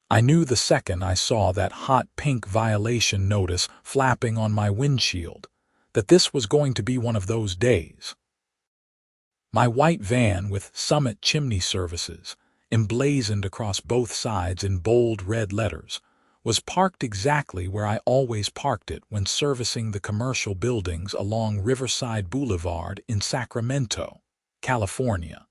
I knew the second I saw that hot pink violation notice flapping on my windshield that this was going to be one of those days. My white van with Summit Chimney Services, emblazoned across both sides in bold red letters, was parked exactly where I always parked it when servicing the commercial buildings along Riverside Boulevard in Sacramento, California.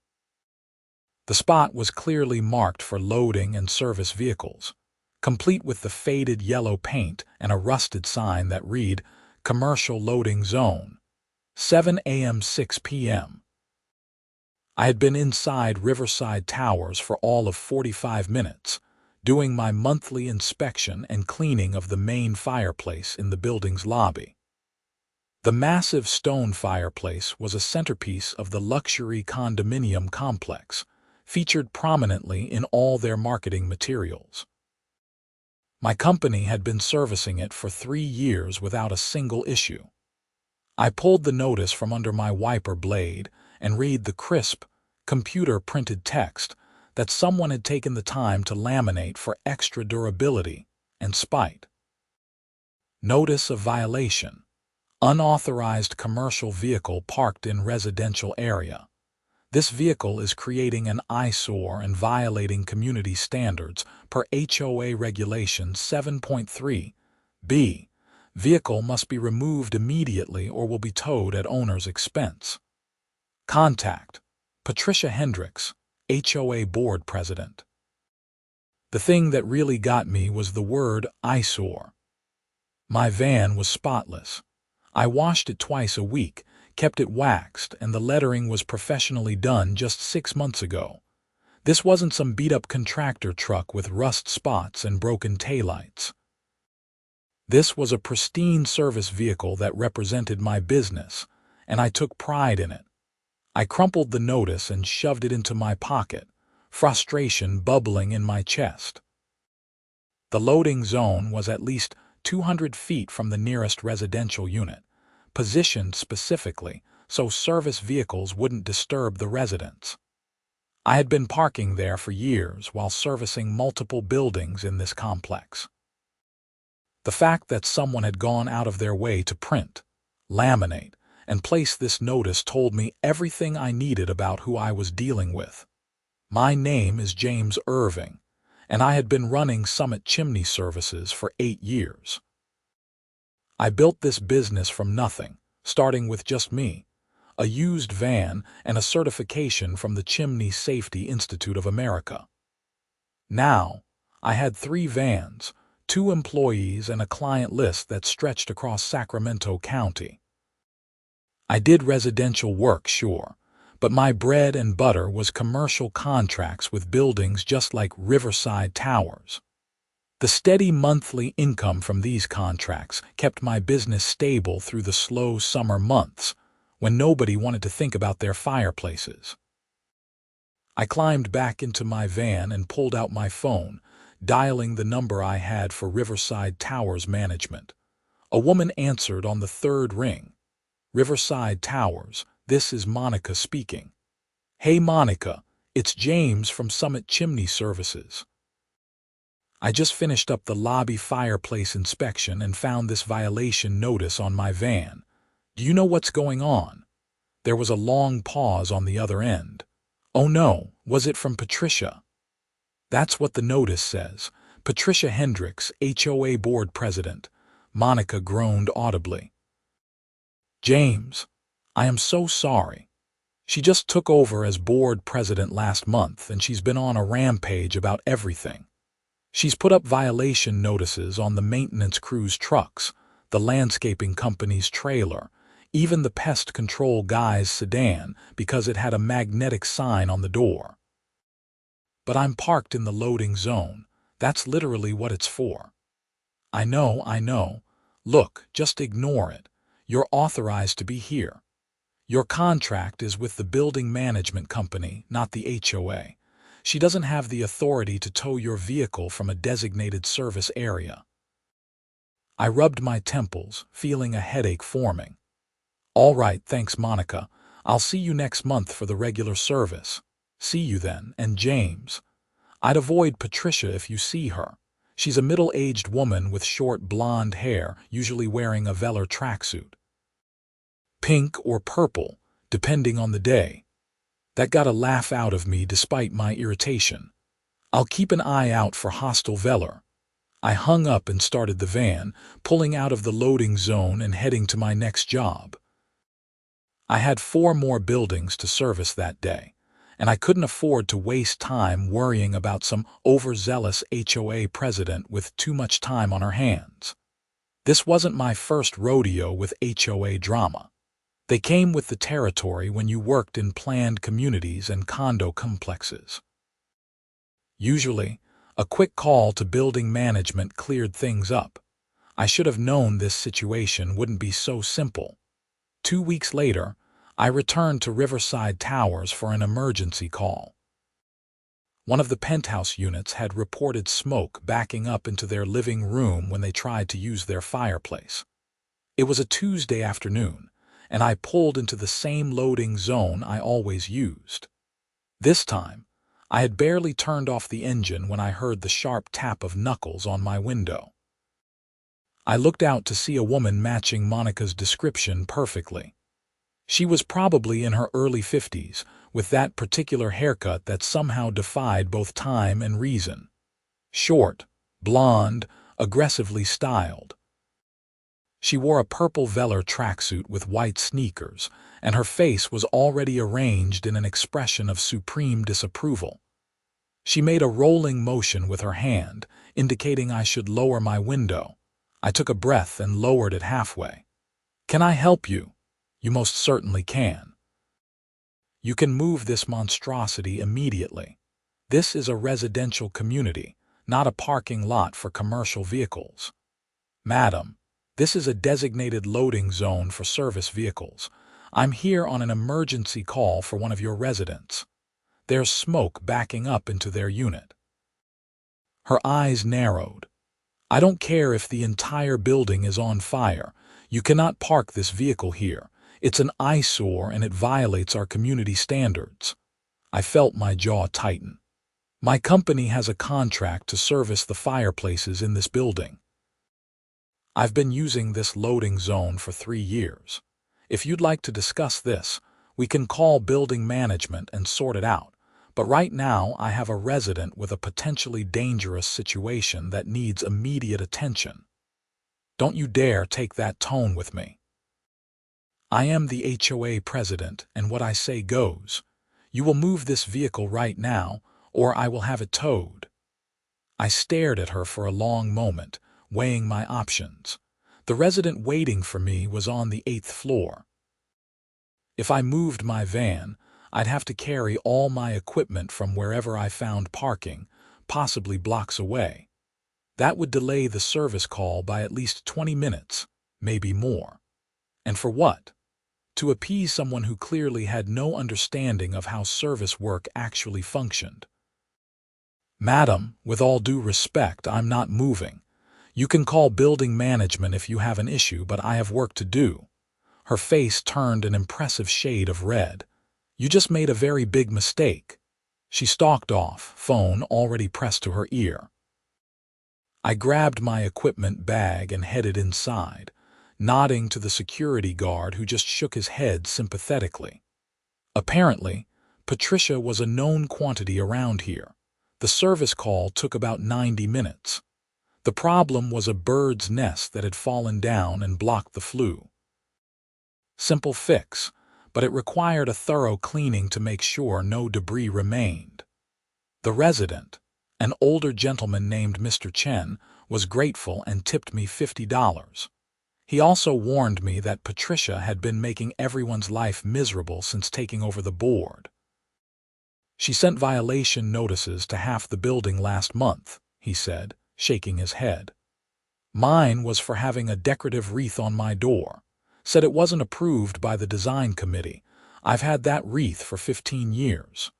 The spot was clearly marked for loading and service vehicles, complete with the faded yellow paint and a rusted sign that read, "Commercial Loading Zone, 7 a.m. 6 p.m." I had been inside Riverside Towers for all of 45 minutes, doing my monthly inspection and cleaning of the main fireplace in the building's lobby. The massive stone fireplace was a centerpiece of the luxury condominium complex, featured prominently in all their marketing materials. My company had been servicing it for 3 years without a single issue. I pulled the notice from under my wiper blade and read the crisp, computer-printed text that someone had taken the time to laminate for extra durability and spite. Notice of violation. Unauthorized commercial vehicle parked in residential area. This vehicle is creating an eyesore and violating community standards per HOA Regulation 7.3. B. Vehicle must be removed immediately or will be towed at owner's expense. Contact Patricia Hendricks, HOA Board President. The thing that really got me was the word eyesore. My van was spotless. I washed it twice a week, kept it waxed, and the lettering was professionally done just 6 months ago. This wasn't some beat-up contractor truck with rust spots and broken taillights. This was a pristine service vehicle that represented my business, and I took pride in it. I crumpled the notice and shoved it into my pocket, frustration bubbling in my chest. The loading zone was at least 200 feet from the nearest residential unit, positioned specifically so service vehicles wouldn't disturb the residents. I had been parking there for years while servicing multiple buildings in this complex. The fact that someone had gone out of their way to print, laminate, and place this notice told me everything I needed about who I was dealing with. My name is James Irving, and I had been running Summit Chimney Services for 8 years. I built this business from nothing, starting with just me, a used van, and a certification from the Chimney Safety Institute of America. Now, I had 3 vans, 2 employees, and a client list that stretched across Sacramento County. I did residential work, sure, but my bread and butter was commercial contracts with buildings just like Riverside Towers. The steady monthly income from these contracts kept my business stable through the slow summer months, when nobody wanted to think about their fireplaces. I climbed back into my van and pulled out my phone, dialing the number I had for Riverside Towers management. A woman answered on the 3rd ring. "Riverside Towers, this is Monica speaking." "Hey Monica, it's James from Summit Chimney Services. I just finished up the lobby fireplace inspection and found this violation notice on my van. Do you know what's going on?" There was a long pause on the other end. "Oh no, was it from Patricia?" "That's what the notice says. Patricia Hendricks, HOA Board President." Monica groaned audibly. "James, I am so sorry. She just took over as board president last month and she's been on a rampage about everything. She's put up violation notices on the maintenance crew's trucks, the landscaping company's trailer, even the pest control guy's sedan because it had a magnetic sign on the door. But I'm parked in the loading zone. That's literally what it's for." I know. Look, just ignore it. You're authorized to be here. Your contract is with the building management company, not the HOA. She doesn't have the authority to tow your vehicle from a designated service area." I rubbed my temples, feeling a headache forming. "All right, thanks Monica. I'll see you next month for the regular service." "See you then, and James, I'd avoid Patricia if you see her. She's a middle-aged woman with short blonde hair, usually wearing a velour tracksuit. Pink or purple, depending on the day. That got a laugh out of me despite my irritation. I'll keep an eye out for hostile velour. I hung up and started the van, pulling out of the loading zone and heading to my next job. I had 4 more buildings to service that day, and I couldn't afford to waste time worrying about some overzealous HOA president with too much time on her hands. This wasn't my first rodeo with HOA drama. They came with the territory when you worked in planned communities and condo complexes. Usually, a quick call to building management cleared things up. I should have known this situation wouldn't be so simple. 2 weeks later, I returned to Riverside Towers for an emergency call. One of the penthouse units had reported smoke backing up into their living room when they tried to use their fireplace. It was a Tuesday afternoon, and I pulled into the same loading zone I always used. This time, I had barely turned off the engine when I heard the sharp tap of knuckles on my window. I looked out to see a woman matching Monica's description perfectly. She was probably in her early 50s, with that particular haircut that somehow defied both time and reason. Short, blonde, aggressively styled. She wore a purple velour tracksuit with white sneakers, and her face was already arranged in an expression of supreme disapproval. She made a rolling motion with her hand, indicating I should lower my window. I took a breath and lowered it halfway. "Can I help you?" "You most certainly can. You can move this monstrosity immediately. This is a residential community, not a parking lot for commercial vehicles." "Madam, this is a designated loading zone for service vehicles. I'm here on an emergency call for one of your residents. There's smoke backing up into their unit." Her eyes narrowed. "I don't care if the entire building is on fire. You cannot park this vehicle here. It's an eyesore and it violates our community standards." I felt my jaw tighten. "My company has a contract to service the fireplaces in this building. I've been using this loading zone for 3 years. If you'd like to discuss this, we can call building management and sort it out. But right now I have a resident with a potentially dangerous situation that needs immediate attention. Don't you dare take that tone with me. I am the HOA president, and what I say goes. You will move this vehicle right now, or I will have it towed." I stared at her for a long moment, weighing my options. The resident waiting for me was on the 8th floor. If I moved my van, I'd have to carry all my equipment from wherever I found parking, possibly blocks away. That would delay the service call by at least 20 minutes, maybe more. And for what? To appease someone who clearly had no understanding of how service work actually functioned. "Madam, with all due respect, I'm not moving. You can call building management if you have an issue, but I have work to do." Her face turned an impressive shade of red. "You just made a very big mistake." She stalked off, phone already pressed to her ear. I grabbed my equipment bag and headed inside, nodding to the security guard who just shook his head sympathetically. Apparently, Patricia was a known quantity around here. The service call took about 90 minutes. The problem was a bird's nest that had fallen down and blocked the flue. Simple fix, but it required a thorough cleaning to make sure no debris remained. The resident, an older gentleman named Mr. Chen, was grateful and tipped me $50. He also warned me that Patricia had been making everyone's life miserable since taking over the board. "She sent violation notices to half the building last month," he said, shaking his head. "Mine was for having a decorative wreath on my door. Said it wasn't approved by the design committee. I've had that wreath for 15 years.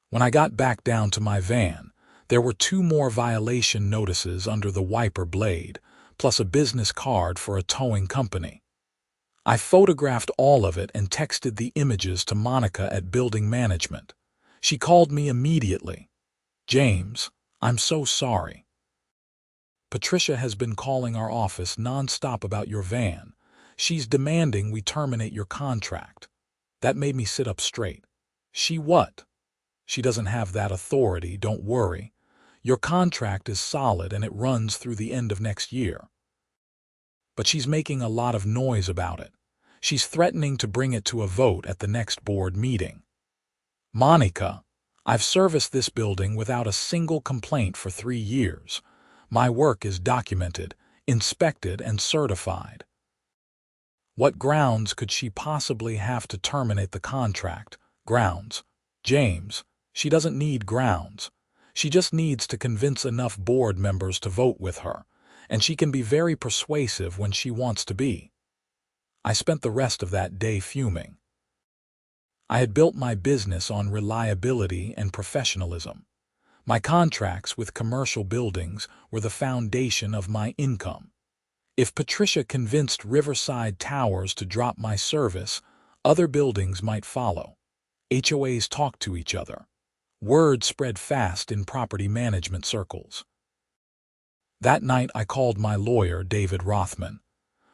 When I got back down to my van, there were 2 more violation notices under the wiper blade, plus a business card for a towing company. I photographed all of it and texted the images to Monica at building management. She called me immediately. James, I'm so sorry. Patricia has been calling our office nonstop about your van. She's demanding we terminate your contract. That made me sit up straight. She what? She doesn't have that authority, don't worry. Your contract is solid and it runs through the end of next year. But she's making a lot of noise about it. She's threatening to bring it to a vote at the next board meeting. Monica, I've serviced this building without a single complaint for 3 years. My work is documented, inspected, and certified. What grounds could she possibly have to terminate the contract? Grounds. James, she doesn't need grounds. She just needs to convince enough board members to vote with her, and she can be very persuasive when she wants to be. I spent the rest of that day fuming. I had built my business on reliability and professionalism. My contracts with commercial buildings were the foundation of my income. If Patricia convinced Riverside Towers to drop my service, other buildings might follow. HOAs talk to each other. Word spread fast in property management circles. That night I called my lawyer, David Rothman.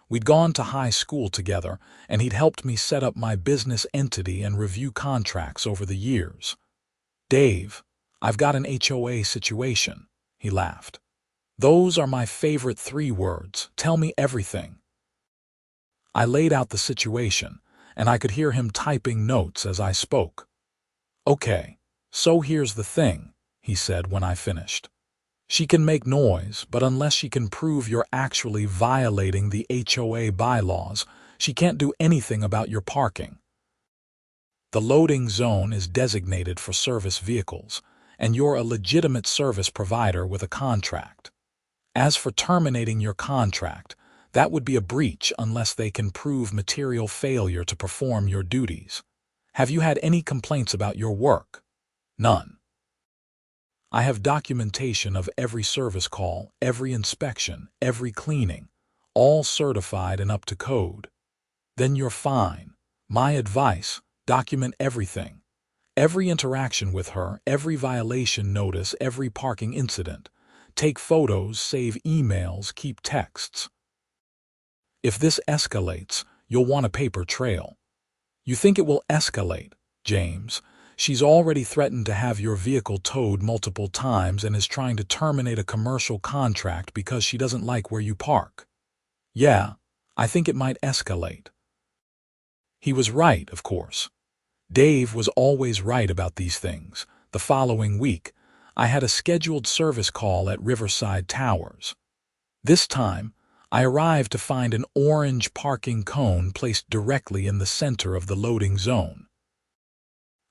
We'd gone to high school together, and he'd helped me set up my business entity and review contracts over the years. Dave, I've got an HOA situation, he laughed. Those are my favorite 3 words. Tell me everything. I laid out the situation, and I could hear him typing notes as I spoke. Okay, so here's the thing, he said when I finished. She can make noise, but unless she can prove you're actually violating the HOA bylaws, she can't do anything about your parking. The loading zone is designated for service vehicles, and you're a legitimate service provider with a contract. As for terminating your contract, that would be a breach unless they can prove material failure to perform your duties. Have you had any complaints about your work? None. I have documentation of every service call, every inspection, every cleaning, all certified and up to code. Then you're fine. My advice, document everything. Every interaction with her, every violation notice, every parking incident. Take photos, save emails, keep texts. If this escalates, you'll want a paper trail. You think it will escalate, James? She's already threatened to have your vehicle towed multiple times and is trying to terminate a commercial contract because she doesn't like where you park. Yeah, I think it might escalate. He was right, of course. Dave was always right about these things. The following week, I had a scheduled service call at Riverside Towers. This time, I arrived to find an orange parking cone placed directly in the center of the loading zone.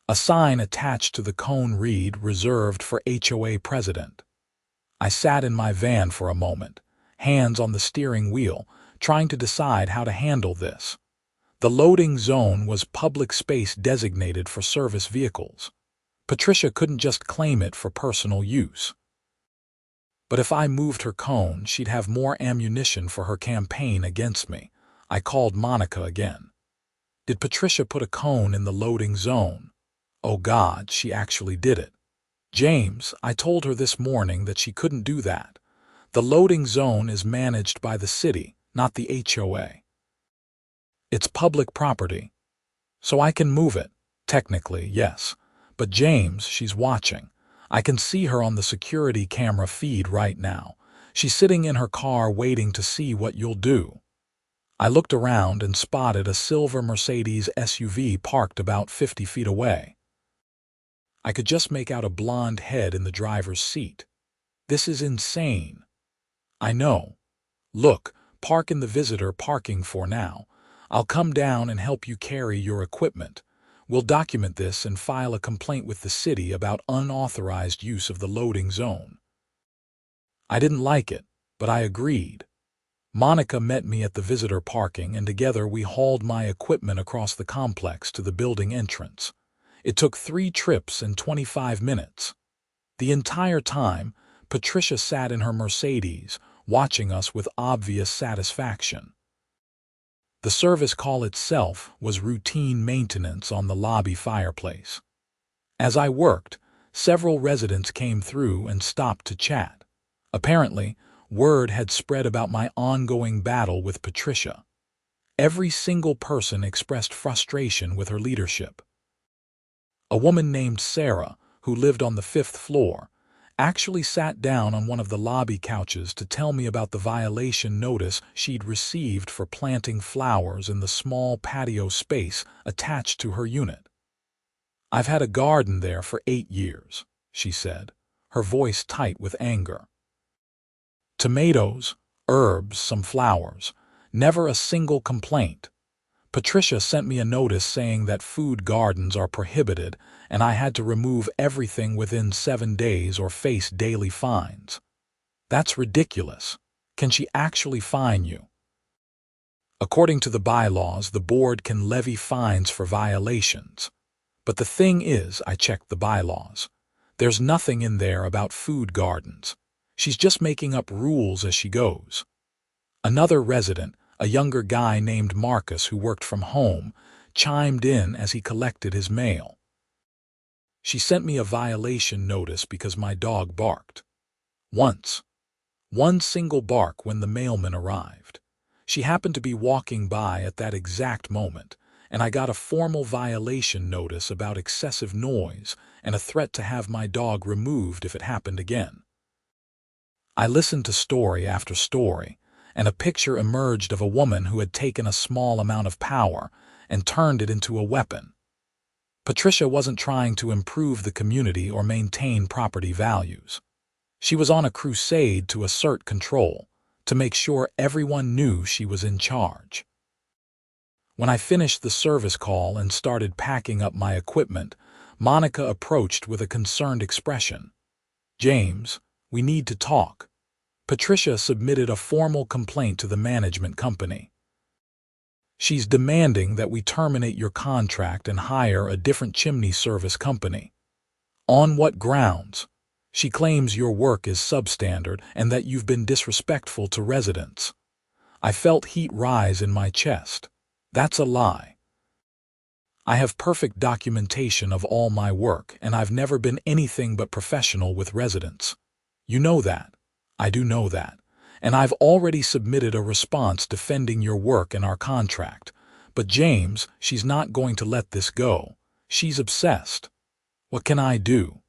A sign attached to the cone read, "Reserved for HOA President." I sat in my van for a moment, hands on the steering wheel, trying to decide how to handle this. The loading zone was public space designated for service vehicles. Patricia couldn't just claim it for personal use. But if I moved her cone, she'd have more ammunition for her campaign against me. I called Monica again. Did Patricia put a cone in the loading zone? Oh God, she actually did it. James, I told her this morning that she couldn't do that. The loading zone is managed by the city, not the HOA. It's public property. So I can move it. Technically, yes. But James, she's watching. I can see her on the security camera feed right now. She's sitting in her car waiting to see what you'll do. I looked around and spotted a silver Mercedes SUV parked about 50 feet away. I could just make out a blonde head in the driver's seat. This is insane. I know. Look, park in the visitor parking for now. I'll come down and help you carry your equipment. We'll document this and file a complaint with the city about unauthorized use of the loading zone. I didn't like it, but I agreed. Monica met me at the visitor parking, and together we hauled my equipment across the complex to the building entrance. It took 3 trips and 25 minutes. The entire time, Patricia sat in her Mercedes, watching us with obvious satisfaction. The service call itself was routine maintenance on the lobby fireplace. As I worked, Several residents came through and stopped to chat. Apparently, word had spread about my ongoing battle with Patricia. Every single person expressed frustration with her leadership. A woman named Sarah, who lived on the 5th floor, actually sat down on one of the lobby couches to tell me about the violation notice she'd received for planting flowers in the small patio space attached to her unit. "I've had a garden there for 8 years," she said, her voice tight with anger. "Tomatoes, herbs, some flowers. Never a single complaint. Patricia sent me a notice saying that food gardens are prohibited and I had to remove everything within 7 days or face daily fines. That's ridiculous. Can she actually fine you?" "According to the bylaws, the board can levy fines for violations. But the thing is," I checked the bylaws, "there's nothing in there about food gardens. She's just making up rules as she goes." Another resident, a younger guy named Marcus who worked from home, chimed in as he collected his mail. "She sent me a violation notice because my dog barked. Once. One single bark when the mailman arrived. She happened to be walking by at that exact moment, and I got a formal violation notice about excessive noise and a threat to have my dog removed if it happened again." I listened to story after story, and a picture emerged of a woman who had taken a small amount of power and turned it into a weapon. Patricia wasn't trying to improve the community or maintain property values. She was on a crusade to assert control, to make sure everyone knew she was in charge. When I finished the service call and started packing up my equipment, Monica approached with a concerned expression. "James, we need to talk. Patricia submitted a formal complaint to the management company. She's demanding that we terminate your contract and hire a different chimney service company." "On what grounds?" "She claims your work is substandard and that you've been disrespectful to residents." I felt heat rise in my chest. That's a lie. I have perfect documentation of all my work, and I've never been anything but professional with residents. You know that. I do know that. And I've already submitted a response defending your work and our contract. But James, she's not going to let this go. She's obsessed. What can I do?"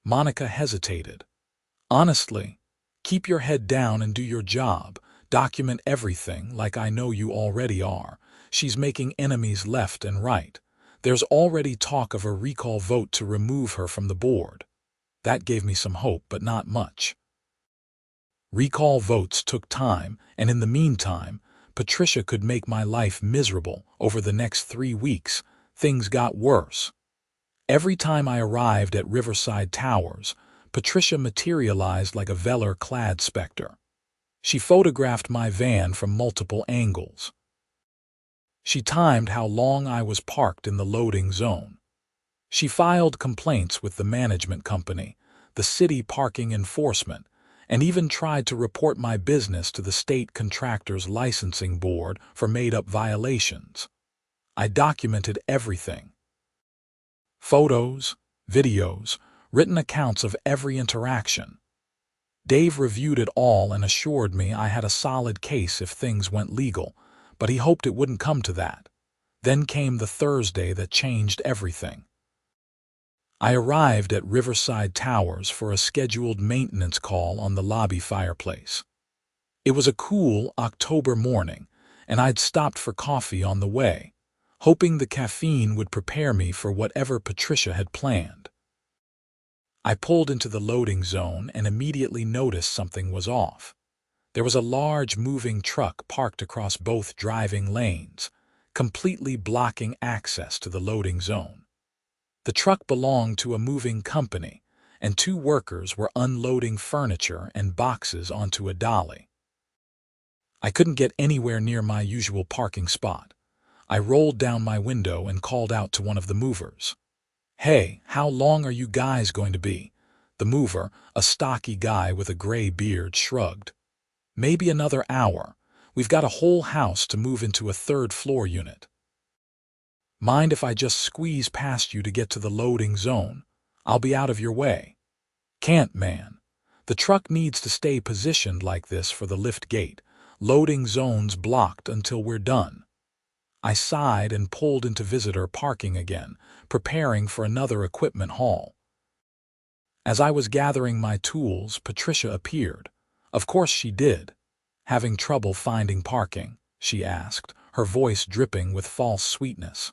Monica hesitated. "Honestly, keep your head down and do your job. Document everything like I know you already are. She's making enemies left and right. There's already talk of a recall vote to remove her from the board." That gave me some hope, but not much. Recall votes took time, and in the meantime, Patricia could make my life miserable. Over the next 3 weeks, things got worse. Every time I arrived at Riverside Towers, Patricia materialized like a velour-clad specter. She photographed my van from multiple angles. She timed how long I was parked in the loading zone. She filed complaints with the management company, the city parking enforcement, and even tried to report my business to the state contractors licensing board for made-up violations. I documented everything. Photos, videos, written accounts of every interaction. Dave reviewed it all and assured me I had a solid case if things went legal, but he hoped it wouldn't come to that. Then came the Thursday that changed everything. I arrived at Riverside Towers for a scheduled maintenance call on the lobby fireplace. It was a cool October morning, and I'd stopped for coffee on the way, hoping the caffeine would prepare me for whatever Patricia had planned. I pulled into the loading zone and immediately noticed something was off. There was a large moving truck parked across both driving lanes, completely blocking access to the loading zone. The truck belonged to a moving company, and 2 workers were unloading furniture and boxes onto a dolly. I couldn't get anywhere near my usual parking spot. I rolled down my window and called out to one of the movers. "Hey, how long are you guys going to be?" The mover, a stocky guy with a gray beard, shrugged. "Maybe another hour. We've got a whole house to move into a 3rd-floor unit." "Mind if I just squeeze past you to get to the loading zone?" I'll be out of your way. Can't, man. The truck needs to stay positioned like this for the lift gate. Loading zones blocked until we're done. I sighed and pulled into visitor parking again, preparing for another equipment haul. As I was gathering my tools, Patricia appeared. Of course she did. Having trouble finding parking, she asked, her voice dripping with false sweetness.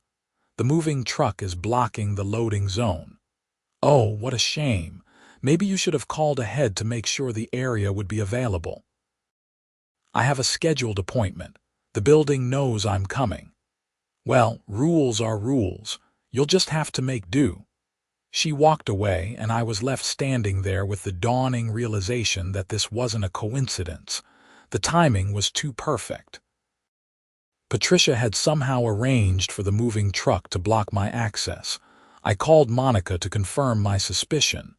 The moving truck is blocking the loading zone. Oh, what a shame. Maybe you should have called ahead to make sure the area would be available. I have a scheduled appointment. The building knows I'm coming. Well, rules are rules. You'll just have to make do. She walked away, and I was left standing there with the dawning realization that this wasn't a coincidence. The timing was too perfect. Patricia had somehow arranged for the moving truck to block my access. I called Monica to confirm my suspicion.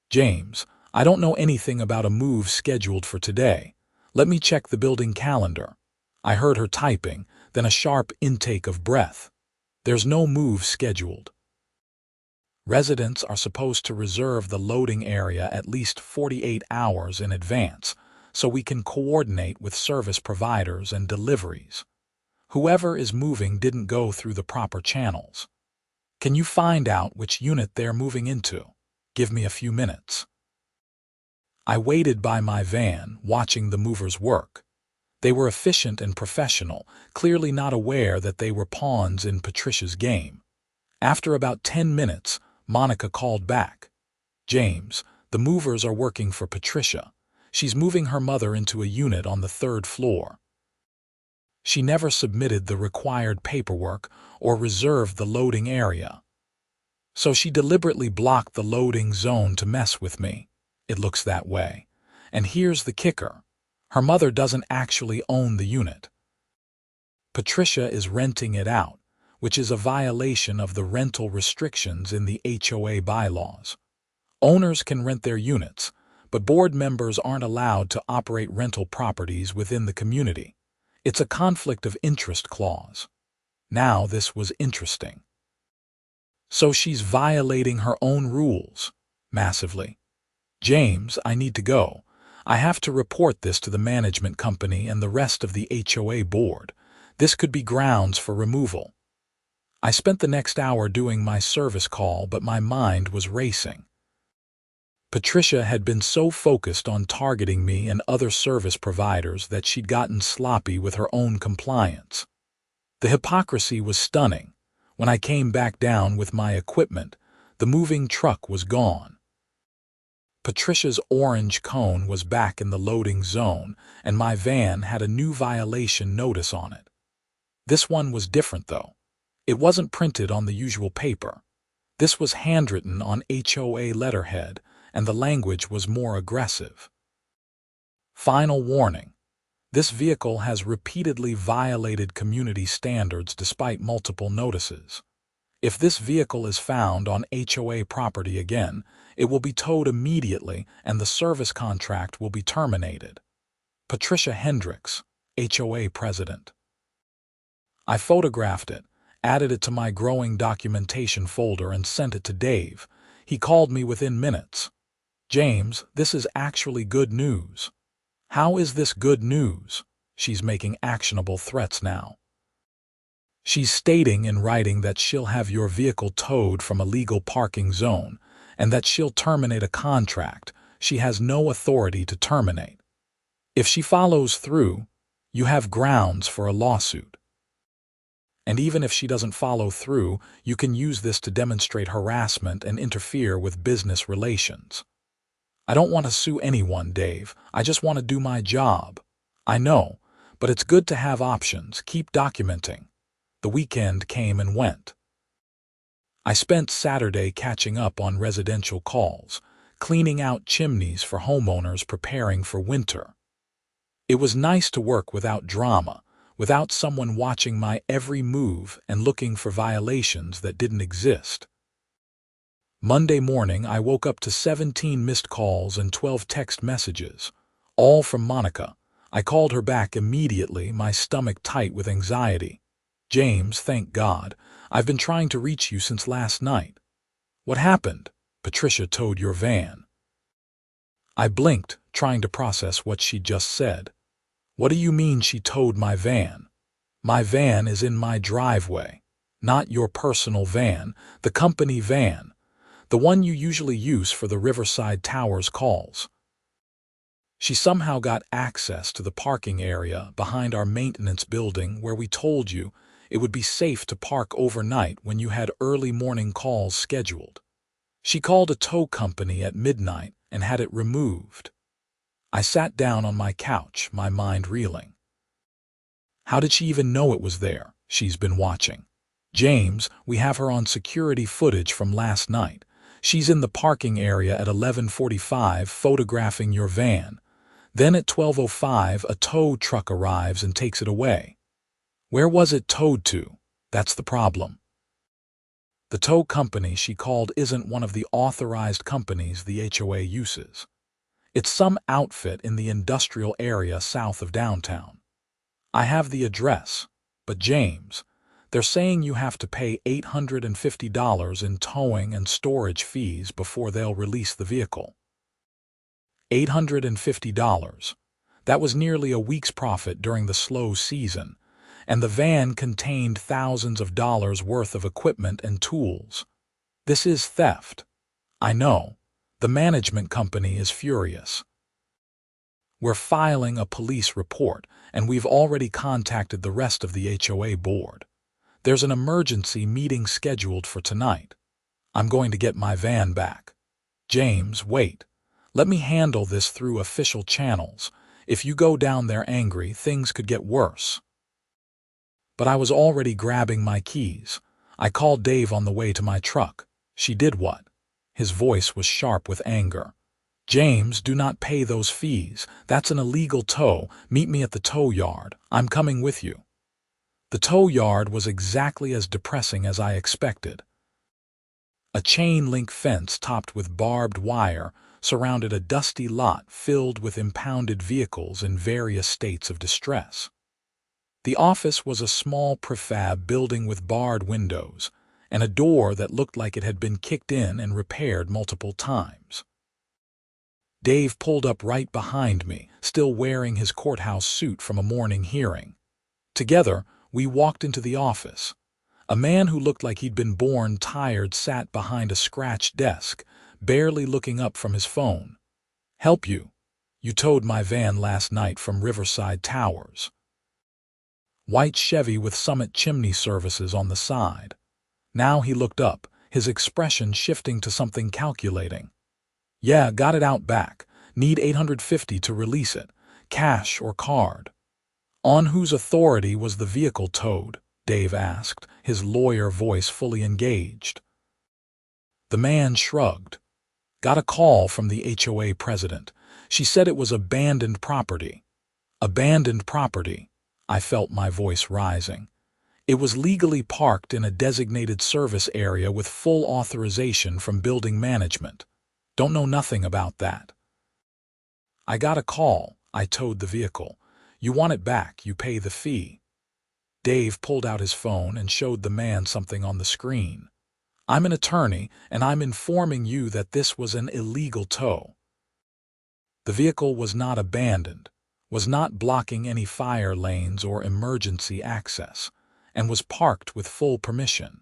James, I don't know anything about a move scheduled for today. Let me check the building calendar. I heard her typing, then a sharp intake of breath. There's no move scheduled. Residents are supposed to reserve the loading area at least 48 hours in advance, so we can coordinate with service providers and deliveries. Whoever is moving didn't go through the proper channels. Can you find out which unit they're moving into? Give me a few minutes. I waited by my van, watching the movers work. They were efficient and professional, clearly not aware that they were pawns in Patricia's game. After about 10 minutes, Monica called back. James, the movers are working for Patricia. She's moving her mother into a unit on the 3rd floor. She never submitted the required paperwork or reserved the loading area. So she deliberately blocked the loading zone to mess with me. It looks that way. And here's the kicker. Her mother doesn't actually own the unit. Patricia is renting it out, which is a violation of the rental restrictions in the HOA bylaws. Owners can rent their units, but board members aren't allowed to operate rental properties within the community. It's a conflict of interest clause. Now this was interesting. So she's violating her own rules, massively. James, I need to go. I have to report this to the management company and the rest of the HOA board. This could be grounds for removal. I spent the next hour doing my service call, but my mind was racing. Patricia had been so focused on targeting me and other service providers that she'd gotten sloppy with her own compliance. The hypocrisy was stunning. When I came back down with my equipment, the moving truck was gone. Patricia's orange cone was back in the loading zone, and my van had a new violation notice on it. This one was different, though. It wasn't printed on the usual paper. This was handwritten on HOA letterhead, and the language was more aggressive. Final warning. This vehicle has repeatedly violated community standards despite multiple notices. If this vehicle is found on HOA property again, it will be towed immediately and the service contract will be terminated. Patricia Hendricks, HOA President. I photographed it, added it to my growing documentation folder, and sent it to Dave. He called me within minutes. James, this is actually good news. How is this good news? She's making actionable threats now. She's stating in writing that she'll have your vehicle towed from a legal parking zone and that she'll terminate a contract she has no authority to terminate. If she follows through, you have grounds for a lawsuit. And even if she doesn't follow through, you can use this to demonstrate harassment and interfere with business relations. I don't want to sue anyone, Dave. I just want to do my job. I know, but it's good to have options. Keep documenting. The weekend came and went. I spent Saturday catching up on residential calls, cleaning out chimneys for homeowners preparing for winter. It was nice to work without drama, without someone watching my every move and looking for violations that didn't exist. Monday morning, I woke up to 17 missed calls and 12 text messages, all from Monica. I called her back immediately, my stomach tight with anxiety. James, thank God. I've been trying to reach you since last night. What happened? Patricia towed your van. I blinked, trying to process what she'd just said. What do you mean she towed my van? My van is in my driveway. Not your personal van, the company van. The one you usually use for the Riverside Towers calls. She somehow got access to the parking area behind our maintenance building where we told you it would be safe to park overnight when you had early morning calls scheduled. She called a tow company at midnight and had it removed. I sat down on my couch, my mind reeling. How did she even know it was there? She's been watching. James, we have her on security footage from last night. She's in the parking area at 11:45 photographing your van. Then at 12:05 a tow truck arrives and takes it away. Where was it towed to? That's the problem. The tow company she called isn't one of the authorized companies the HOA uses. It's some outfit in the industrial area south of downtown. I have the address, but James, they're saying you have to pay $850 in towing and storage fees before they'll release the vehicle. $850. That was nearly a week's profit during the slow season, and the van contained thousands of dollars worth of equipment and tools. This is theft. I know. The management company is furious. We're filing a police report, and we've already contacted the rest of the HOA board. There's an emergency meeting scheduled for tonight. I'm going to get my van back. James, wait. Let me handle this through official channels. If you go down there angry, things could get worse. But I was already grabbing my keys. I called Dave on the way to my truck. She did what? His voice was sharp with anger. James, do not pay those fees. That's an illegal tow. Meet me at the tow yard. I'm coming with you. The tow yard was exactly as depressing as I expected. A chain-link fence topped with barbed wire surrounded a dusty lot filled with impounded vehicles in various states of distress. The office was a small prefab building with barred windows and a door that looked like it had been kicked in and repaired multiple times. Dave pulled up right behind me, still wearing his courthouse suit from a morning hearing. Together, we walked into the office. A man who looked like he'd been born tired sat behind a scratched desk, barely looking up from his phone. Help you? You towed my van last night from Riverside Towers. White Chevy with Summit Chimney Services on the side. Now he looked up, his expression shifting to something calculating. Yeah, got it out back. Need $850 to release it. Cash or card. On whose authority was the vehicle towed? Dave asked, his lawyer voice fully engaged. The man shrugged. Got a call from the HOA president. She said it was abandoned property. Abandoned property. I felt my voice rising. It was legally parked in a designated service area with full authorization from building management. Don't know nothing about that. I got a call. I towed the vehicle. You want it back, you pay the fee. Dave pulled out his phone and showed the man something on the screen. I'm an attorney, and I'm informing you that this was an illegal tow. The vehicle was not abandoned, was not blocking any fire lanes or emergency access, and was parked with full permission.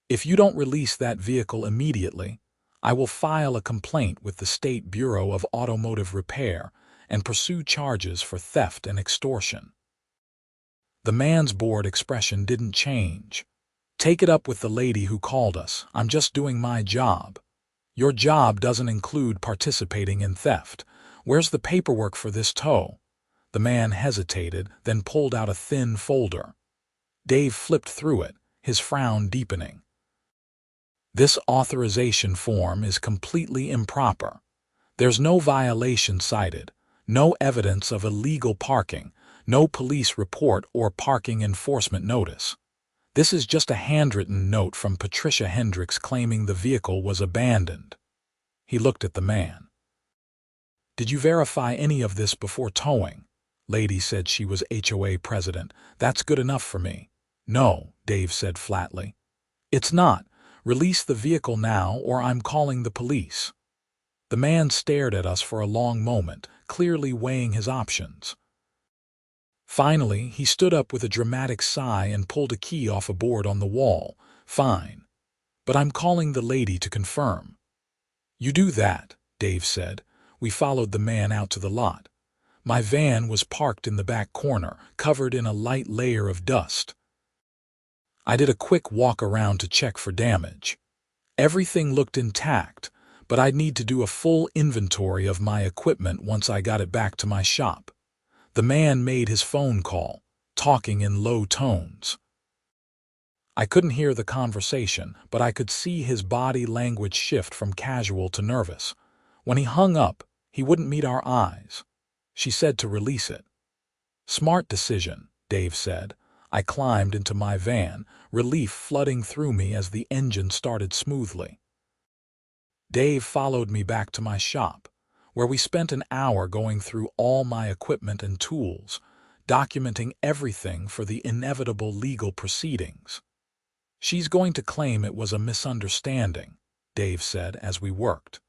If you don't release that vehicle immediately, I will file a complaint with the State Bureau of Automotive Repair and pursue charges for theft and extortion. The man's bored expression didn't change. Take it up with the lady who called us. I'm just doing my job. Your job doesn't include participating in theft. Where's the paperwork for this tow? The man hesitated, then pulled out a thin folder. Dave flipped through it, his frown deepening. This authorization form is completely improper. There's no violation cited, no evidence of illegal parking, no police report or parking enforcement notice. This is just a handwritten note from Patricia Hendricks claiming the vehicle was abandoned. He looked at the man. Did you verify any of this before towing? Lady said she was HOA president. That's good enough for me. No, Dave said flatly. It's not. Release the vehicle now or I'm calling the police." The man stared at us for a long moment, clearly weighing his options. Finally, he stood up with a dramatic sigh and pulled a key off a board on the wall. "Fine. But I'm calling the lady to confirm." "You do that," Dave said. We followed the man out to the lot. My van was parked in the back corner, covered in a light layer of dust. I did a quick walk around to check for damage. Everything looked intact, but I'd need to do a full inventory of my equipment once I got it back to my shop. The man made his phone call, talking in low tones. I couldn't hear the conversation, but I could see his body language shift from casual to nervous. When he hung up, he wouldn't meet our eyes. She said to release it. "Smart decision," Dave said. I climbed into my van, relief flooding through me as the engine started smoothly. Dave followed me back to my shop, where we spent an hour going through all my equipment and tools, documenting everything for the inevitable legal proceedings. "She's going to claim it was a misunderstanding," Dave said as we worked.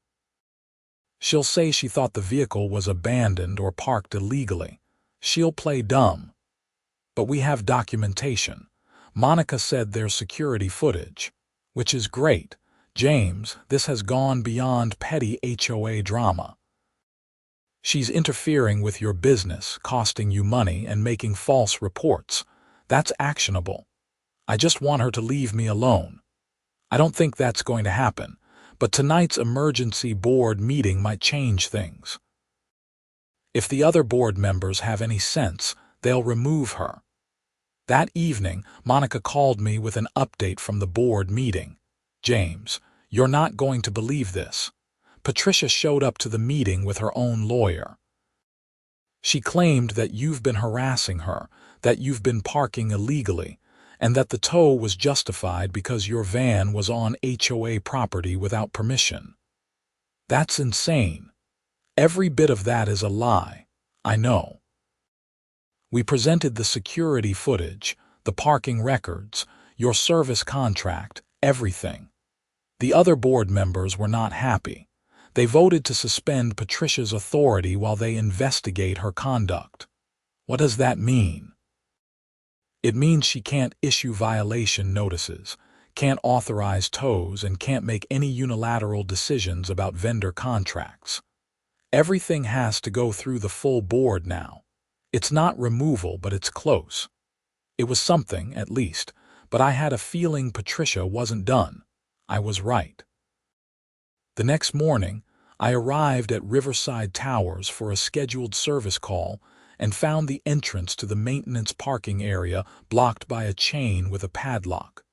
"She'll say she thought the vehicle was abandoned or parked illegally. She'll play dumb. But we have documentation. Monica said there's security footage, which is great. James, this has gone beyond petty HOA drama. She's interfering with your business, costing you money and making false reports. That's actionable. I just want her to leave me alone. I don't think that's going to happen, but tonight's emergency board meeting might change things. If the other board members have any sense, they'll remove her." That evening, Monica called me with an update from the board meeting. "James, you're not going to believe this. Patricia showed up to the meeting with her own lawyer. She claimed that you've been harassing her, that you've been parking illegally, and that the tow was justified because your van was on HOA property without permission. That's insane. Every bit of that is a lie. I know. We presented the security footage, the parking records, your service contract, everything. The other board members were not happy. They voted to suspend Patricia's authority while they investigate her conduct." "What does that mean?" "It means she can't issue violation notices, can't authorize tows, and can't make any unilateral decisions about vendor contracts. Everything has to go through the full board now. It's not removal, but it's close. It was something, at least, but I had a feeling Patricia wasn't done. I was right." The next morning, I arrived at Riverside Towers for a scheduled service call and found the entrance to the maintenance parking area blocked by a chain with a padlock.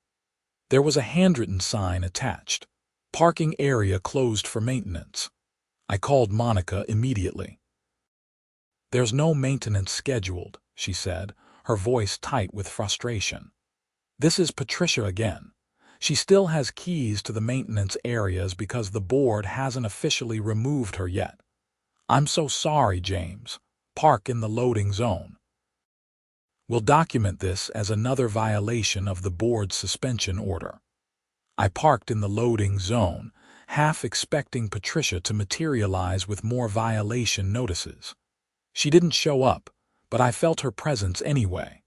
There was a handwritten sign attached. "Parking area closed for maintenance." I called Monica immediately. "There's no maintenance scheduled," she said, her voice tight with frustration. "This is Patricia again. She still has keys to the maintenance areas because the board hasn't officially removed her yet. I'm so sorry, James. Park in the loading zone." "We'll document this as another violation of the board's suspension order." I parked in the loading zone, half expecting Patricia to materialize with more violation notices. She didn't show up, but I felt her presence anyway.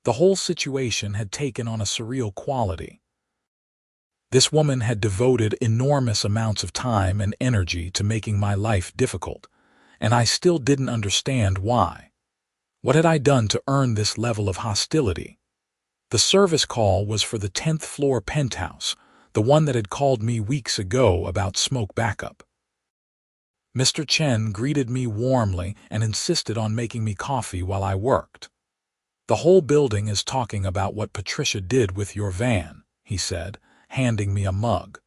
The whole situation had taken on a surreal quality. This woman had devoted enormous amounts of time and energy to making my life difficult, and I still didn't understand why. What had I done to earn this level of hostility? The service call was for the 10th floor penthouse, the one that had called me weeks ago about smoke backup. Mr. Chen greeted me warmly and insisted on making me coffee while I worked. "The whole building is talking about what Patricia did with your van," he said, handing me a mug.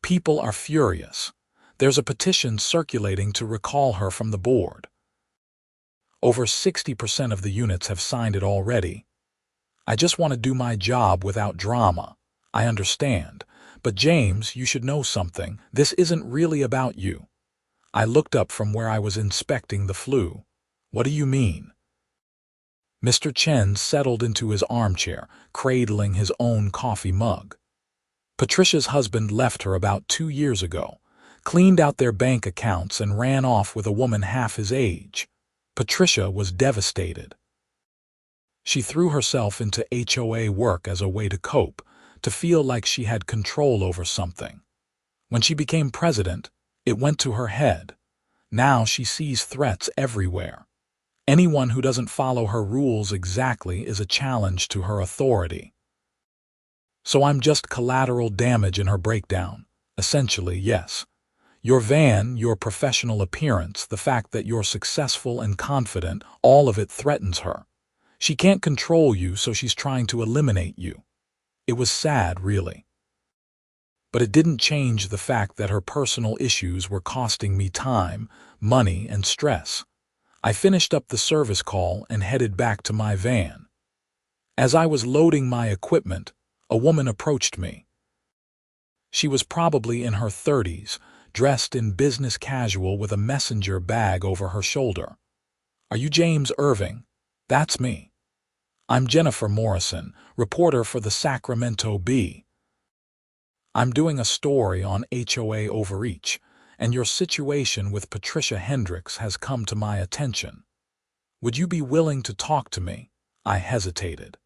"People are furious. There's a petition circulating to recall her from the board. Over 60% of the units have signed it already. I just want to do my job without drama. I understand. But James, you should know something. This isn't really about you." I looked up from where I was inspecting the flue. "What do you mean?" Mr. Chen settled into his armchair, cradling his own coffee mug. Patricia's husband left her about 2 years ago, cleaned out their bank accounts and ran off with a woman half his age. Patricia was devastated. She threw herself into HOA work as a way to cope, to feel like she had control over something. When she became president, it went to her head. Now she sees threats everywhere. Anyone who doesn't follow her rules exactly is a challenge to her authority. So I'm just collateral damage in her breakdown. Essentially, yes. Your van, your professional appearance, the fact that you're successful and confident, all of it threatens her. She can't control you, so she's trying to eliminate you. It was sad, really. But it didn't change the fact that her personal issues were costing me time, money, and stress. I finished up the service call and headed back to my van. As I was loading my equipment, a woman approached me. She was probably in her 30s, dressed in business casual with a messenger bag over her shoulder. "Are you James Irving?" "That's me." "I'm Jennifer Morrison, reporter for the Sacramento Bee. I'm doing a story on HOA overreach, and your situation with Patricia Hendricks has come to my attention. Would you be willing to talk to me?" I hesitated.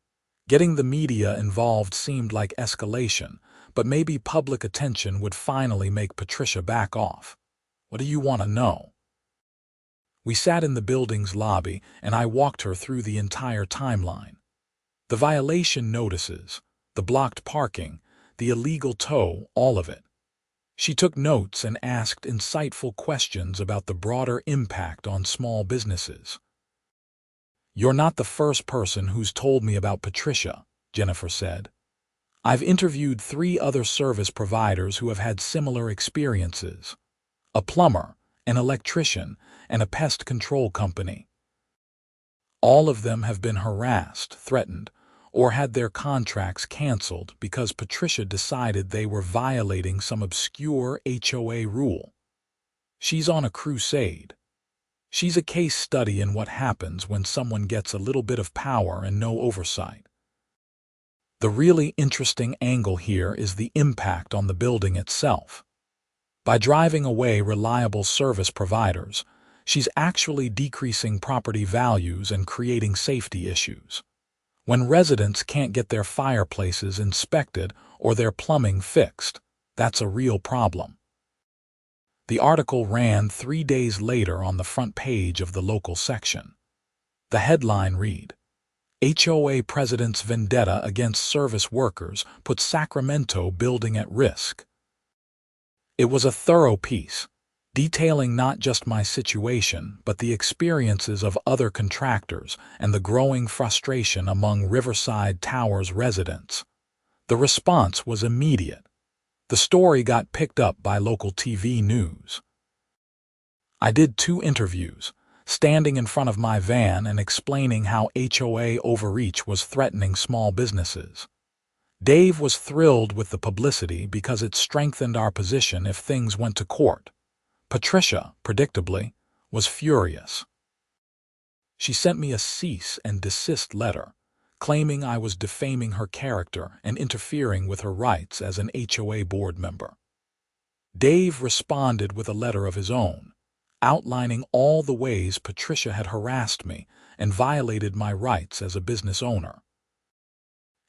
Getting the media involved seemed like escalation, but maybe public attention would finally make Patricia back off. "What do you want to know?" We sat in the building's lobby, and I walked her through the entire timeline. The violation notices, the blocked parking, the illegal tow, all of it. She took notes and asked insightful questions about the broader impact on small businesses. "You're not the first person who's told me about Patricia," Jennifer said. "I've interviewed 3 other service providers who have had similar experiences: a plumber, an electrician, and a pest control company. All of them have been harassed, threatened, or had their contracts canceled because Patricia decided they were violating some obscure HOA rule. She's on a crusade. She's a case study in what happens when someone gets a little bit of power and no oversight. The really interesting angle here is the impact on the building itself. By driving away reliable service providers, she's actually decreasing property values and creating safety issues. When residents can't get their fireplaces inspected or their plumbing fixed, that's a real problem. The article ran 3 days later on the front page of the local section. The headline read, "HOA President's Vendetta Against Service Workers Puts Sacramento Building at Risk." It was a thorough piece, detailing not just my situation, but the experiences of other contractors and the growing frustration among Riverside Towers residents. The response was immediate. The story got picked up by local TV news. I did 2 interviews, standing in front of my van and explaining how HOA overreach was threatening small businesses. Dave was thrilled with the publicity because it strengthened our position if things went to court. Patricia, predictably, was furious. She sent me a cease and desist letter, claiming I was defaming her character and interfering with her rights as an HOA board member. Dave responded with a letter of his own, outlining all the ways Patricia had harassed me and violated my rights as a business owner.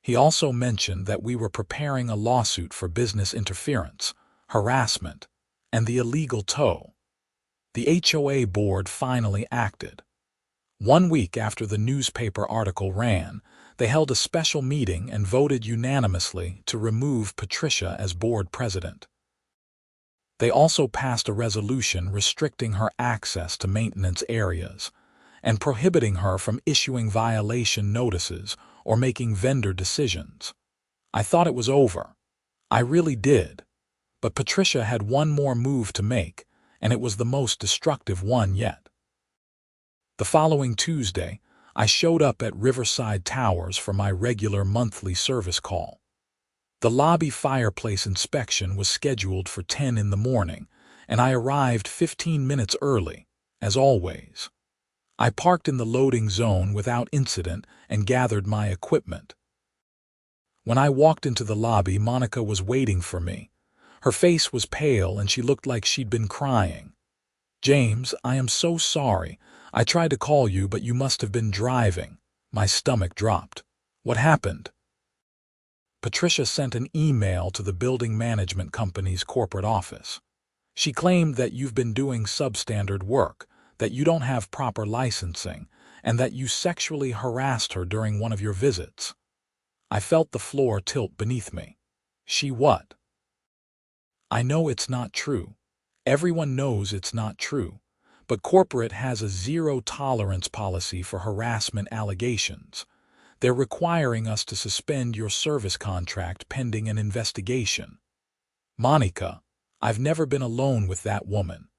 He also mentioned that we were preparing a lawsuit for business interference, harassment, and the illegal tow. The HOA board finally acted. 1 week after the newspaper article ran, they held a special meeting and voted unanimously to remove Patricia as board president. They also passed a resolution restricting her access to maintenance areas and prohibiting her from issuing violation notices or making vendor decisions. I thought it was over. I really did. But Patricia had one more move to make, and it was the most destructive one yet. The following Tuesday, I showed up at Riverside Towers for my regular monthly service call. The lobby fireplace inspection was scheduled for 10 in the morning, and I arrived 15 minutes early, as always. I parked in the loading zone without incident and gathered my equipment. When I walked into the lobby, Monica was waiting for me. Her face was pale and she looked like she'd been crying. "James, I am so sorry. I tried to call you, but you must have been driving." My stomach dropped. "What happened?" "Patricia sent an email to the building management company's corporate office. She claimed that you've been doing substandard work, that you don't have proper licensing, and that you sexually harassed her during one of your visits." I felt the floor tilt beneath me. She what? I know it's not true. Everyone knows it's not true. But corporate has a zero-tolerance policy for harassment allegations. They're requiring us to suspend your service contract pending an investigation. Monica, I've never been alone with that woman.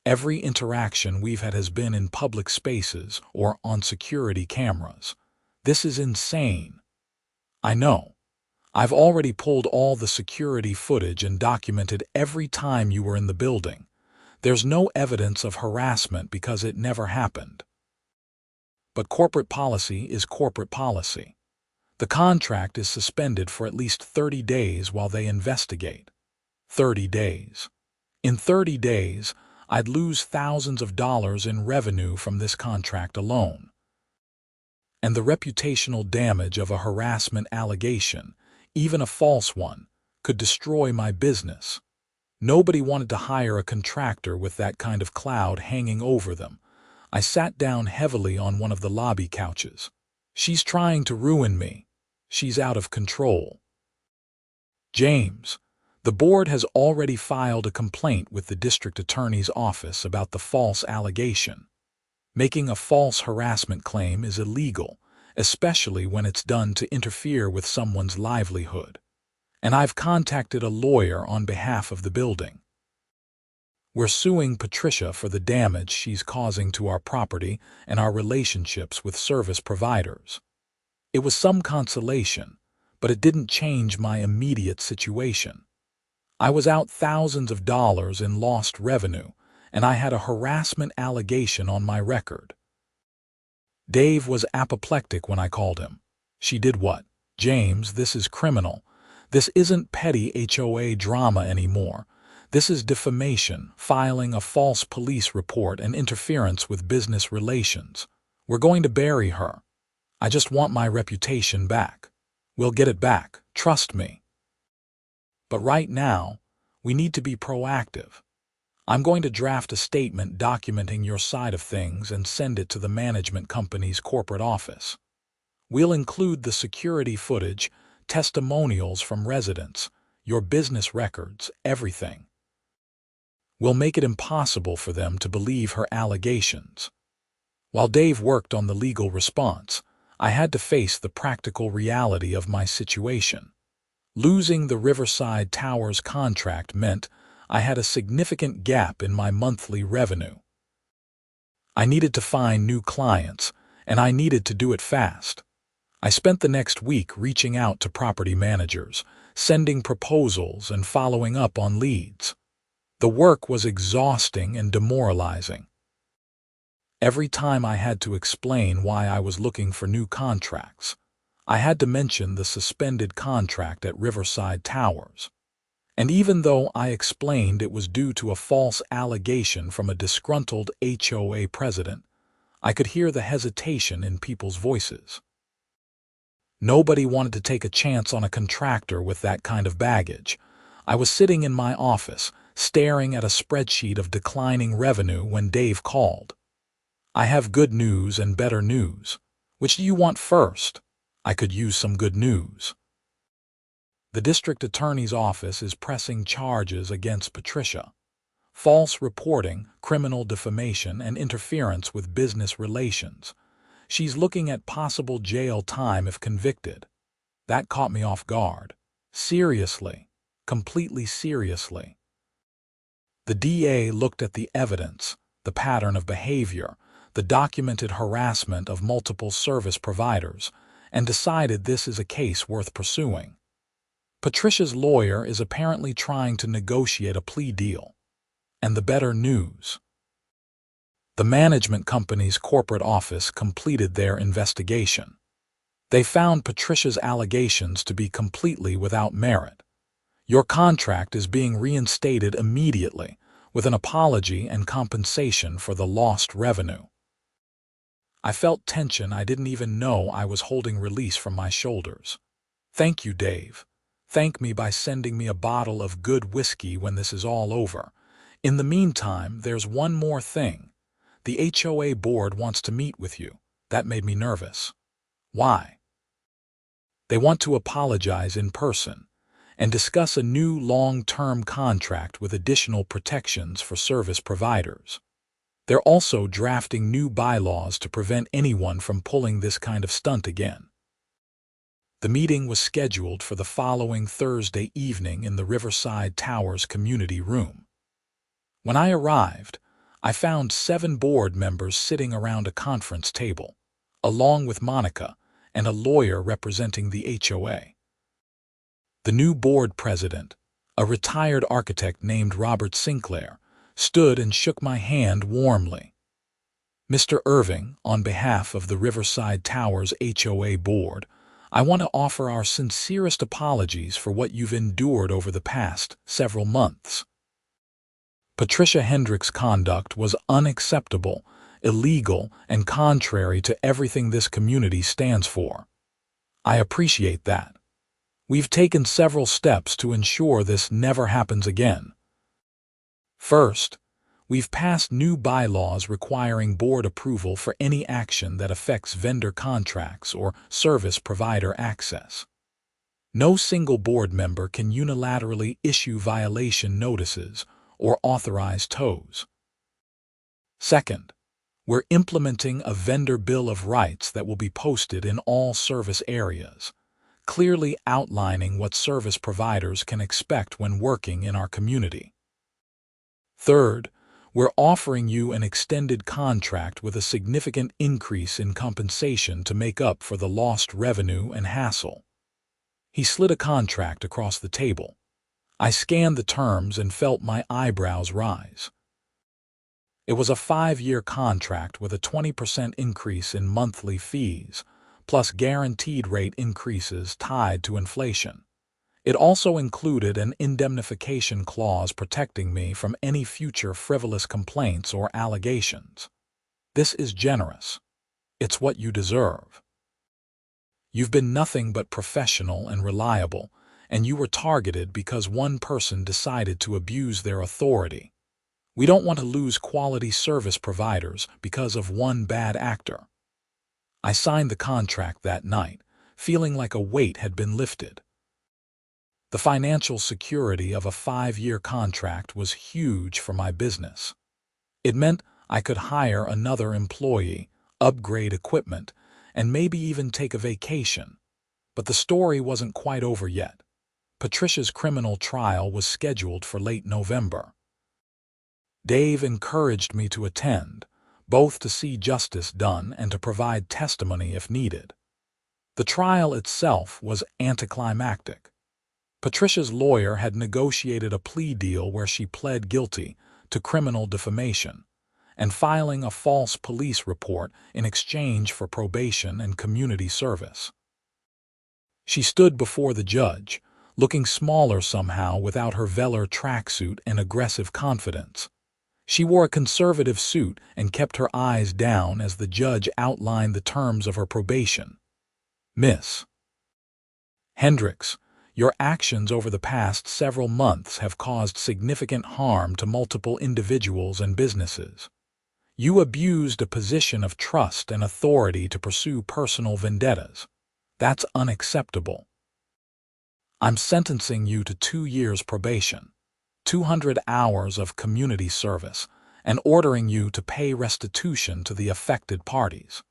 Every interaction we've had has been in public spaces or on security cameras. This is insane. I know. I've already pulled all the security footage and documented every time you were in the building. There's no evidence of harassment because it never happened. But corporate policy is corporate policy. The contract is suspended for at least 30 days while they investigate. 30 days. In 30 days, I'd lose thousands of dollars in revenue from this contract alone. And the reputational damage of a harassment allegation, even a false one, could destroy my business. Nobody wanted to hire a contractor with that kind of cloud hanging over them. I sat down heavily on one of the lobby couches. She's trying to ruin me. She's out of control. James, the board has already filed a complaint with the district attorney's office about the false allegation. Making a false harassment claim is illegal, especially when it's done to interfere with someone's livelihood. And I've contacted a lawyer on behalf of the building. We're suing Patricia for the damage she's causing to our property and our relationships with service providers. It was some consolation, but it didn't change my immediate situation. I was out thousands of dollars in lost revenue, and I had a harassment allegation on my record. Dave was apoplectic when I called him. "She did what?" "James, this is criminal. This isn't petty HOA drama anymore. This is defamation, filing a false police report, and interference with business relations. We're going to bury her. I just want my reputation back. We'll get it back, trust me. But right now, we need to be proactive. I'm going to draft a statement documenting your side of things and send it to the management company's corporate office. We'll include the security footage, testimonials from residents, your business records, everything. We'll make it impossible for them to believe her allegations." While Dave worked on the legal response, I had to face the practical reality of my situation. Losing the Riverside Towers contract meant I had a significant gap in my monthly revenue. I needed to find new clients, and I needed to do it fast. I spent the next week reaching out to property managers, sending proposals, and following up on leads. The work was exhausting and demoralizing. Every time I had to explain why I was looking for new contracts, I had to mention the suspended contract at Riverside Towers. And even though I explained it was due to a false allegation from a disgruntled HOA president, I could hear the hesitation in people's voices. Nobody wanted to take a chance on a contractor with that kind of baggage. I was sitting in my office, staring at a spreadsheet of declining revenue when Dave called. "I have good news and better news. Which do you want first?" I could use some good news. The district attorney's office is pressing charges against Patricia. False reporting, criminal defamation, and interference with business relations. She's looking at possible jail time if convicted. That caught me off guard. Seriously. Completely seriously. The DA looked at the evidence, the pattern of behavior, the documented harassment of multiple service providers, and decided this is a case worth pursuing. Patricia's lawyer is apparently trying to negotiate a plea deal. And the better news. The management company's corporate office completed their investigation. They found Patricia's allegations to be completely without merit. Your contract is being reinstated immediately, with an apology and compensation for the lost revenue. I felt tension I didn't even know I was holding release from my shoulders. Thank you, Dave. Thank me by sending me a bottle of good whiskey when this is all over. In the meantime, there's one more thing. The HOA board wants to meet with you. That made me nervous. Why? They want to apologize in person and discuss a new long-term contract with additional protections for service providers. They're also drafting new bylaws to prevent anyone from pulling this kind of stunt again. The meeting was scheduled for the following Thursday evening in the Riverside Towers community room. When I arrived, I found 7 board members sitting around a conference table, along with Monica and a lawyer representing the HOA. The new board president, a retired architect named Robert Sinclair, stood and shook my hand warmly. Mr. Irving, on behalf of the Riverside Towers HOA board, I want to offer our sincerest apologies for what you've endured over the past several months. Patricia Hendricks' conduct was unacceptable, illegal, and contrary to everything this community stands for. I appreciate that. We've taken several steps to ensure this never happens again. First, we've passed new bylaws requiring board approval for any action that affects vendor contracts or service provider access. No single board member can unilaterally issue violation notices or authorize tows. Second, we're implementing a vendor bill of rights that will be posted in all service areas, clearly outlining what service providers can expect when working in our community. Third, we're offering you an extended contract with a significant increase in compensation to make up for the lost revenue and hassle. He slid a contract across the table. I scanned the terms and felt my eyebrows rise. It was a 5-year contract with a 20% increase in monthly fees, plus guaranteed rate increases tied to inflation. It also included an indemnification clause protecting me from any future frivolous complaints or allegations. This is generous. It's what you deserve. You've been nothing but professional and reliable, and you were targeted because one person decided to abuse their authority. We don't want to lose quality service providers because of one bad actor. I signed the contract that night, feeling like a weight had been lifted. The financial security of a 5-year contract was huge for my business. It meant I could hire another employee, upgrade equipment, and maybe even take a vacation. But the story wasn't quite over yet. Patricia's criminal trial was scheduled for late November. Dave encouraged me to attend, both to see justice done and to provide testimony if needed. The trial itself was anticlimactic. Patricia's lawyer had negotiated a plea deal where she pled guilty to criminal defamation and filing a false police report in exchange for probation and community service. She stood before the judge, looking smaller somehow without her velour tracksuit and aggressive confidence. She wore a conservative suit and kept her eyes down as the judge outlined the terms of her probation. Miss Hendricks, your actions over the past several months have caused significant harm to multiple individuals and businesses. You abused a position of trust and authority to pursue personal vendettas. That's unacceptable. I'm sentencing you to 2 years probation, 200 hours of community service, and ordering you to pay restitution to the affected parties.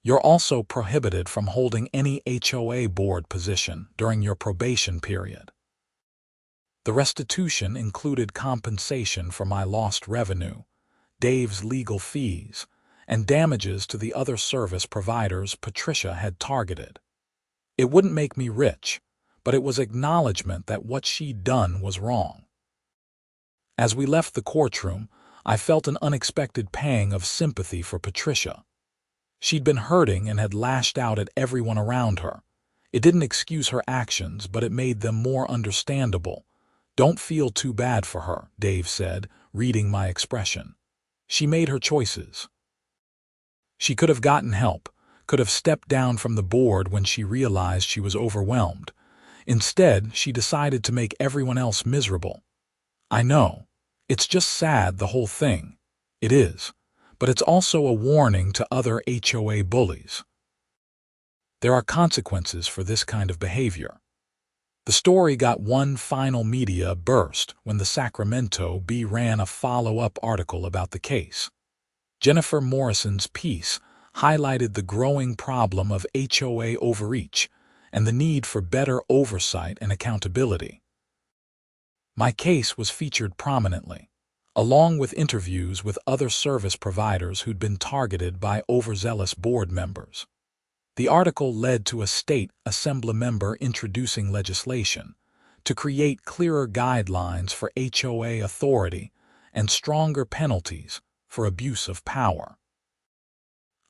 You're also prohibited from holding any HOA board position during your probation period. The restitution included compensation for my lost revenue, Dave's legal fees, and damages to the other service providers Patricia had targeted. It wouldn't make me rich, but it was acknowledgement that what she'd done was wrong. As we left the courtroom, I felt an unexpected pang of sympathy for Patricia. She'd been hurting and had lashed out at everyone around her. It didn't excuse her actions, but it made them more understandable. "Don't feel too bad for her," Dave said, reading my expression. "She made her choices. She could have gotten help, could have stepped down from the board when she realized she was overwhelmed. Instead, she decided to make everyone else miserable. I know. It's just sad, the whole thing. It is. But it's also a warning to other HOA bullies. There are consequences for this kind of behavior." The story got one final media burst when the Sacramento Bee ran a follow-up article about the case. Jennifer Morrison's piece highlighted the growing problem of HOA overreach and the need for better oversight and accountability. My case was featured prominently, along with interviews with other service providers who'd been targeted by overzealous board members. The article led to a state assembly member introducing legislation to create clearer guidelines for HOA authority and stronger penalties for abuse of power.